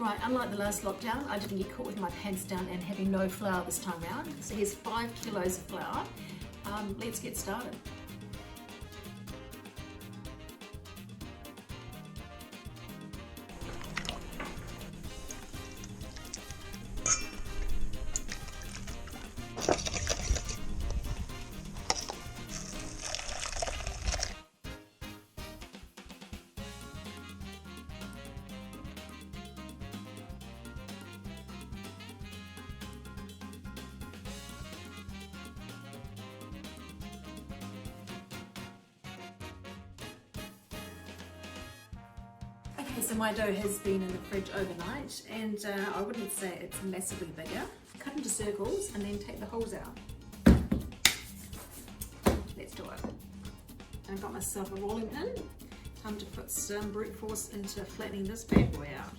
Right, unlike the last lockdown, I didn't get caught with my pants down and having no flour this time round. So here's 5 kilos of flour. Let's get started. Okay, so my dough has been in the fridge overnight, and I wouldn't say it's massively bigger. Cut into circles and then take the holes out. Let's do it. I've got myself a rolling pin. Time to put some brute force into flattening this bad boy out.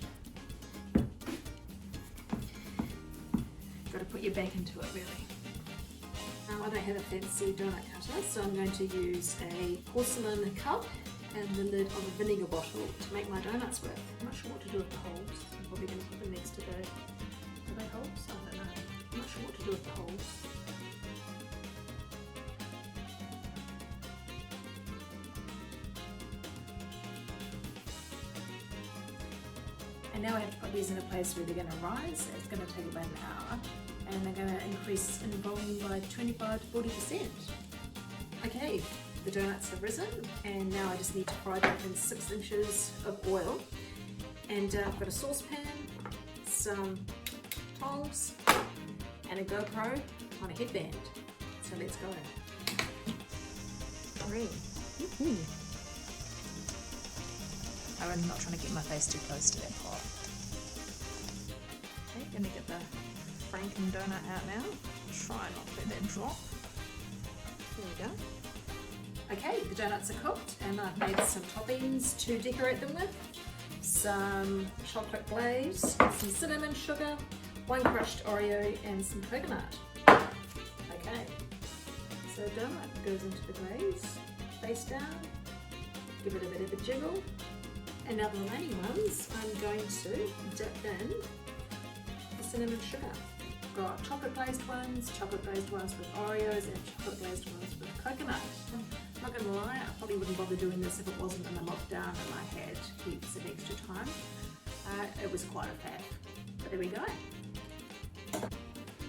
Got to put your back into it really. Now I don't have a fancy donut cutter, so I'm going to use a porcelain cup and the lid of a vinegar bottle to make my donuts with. I'm not sure what to do with the holes. I'm probably going to put them next to the... Are they holes? I don't know. I'm not sure what to do with the holes. And now I have to put these in a place where they're going to rise. It's going to take about an hour. And they're going to increase in volume by 25 to 40%. Okay. The donuts have risen, and now I just need to fry them in 6 inches of oil. And I've got a saucepan, some tongs, and a GoPro on a headband. So let's go. 3. I'm not trying to get my face too close to that pot. Okay, gonna get the Franken donut out now. Try not to let that drop. There we go. Okay, the donuts are cooked and I've made some toppings to decorate them with. Some chocolate glaze, some cinnamon sugar, 1 crushed Oreo and some coconut. Okay, so donut goes into the glaze, face down, give it a bit of a jiggle. And now the remaining ones I'm going to dip in the cinnamon sugar. Got chocolate glazed ones with Oreos, and chocolate glazed ones with coconut. I'm not going to lie, I probably wouldn't bother doing this if it wasn't in a lockdown and I had heaps of extra time. It was quite a faff, but there we go.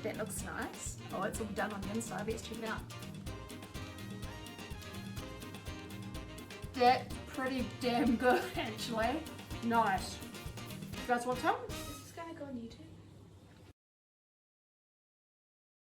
That looks nice. Oh, it's all done on the inside, let's check it out. That's pretty damn good actually. Nice. You guys want some? This is going to go on YouTube.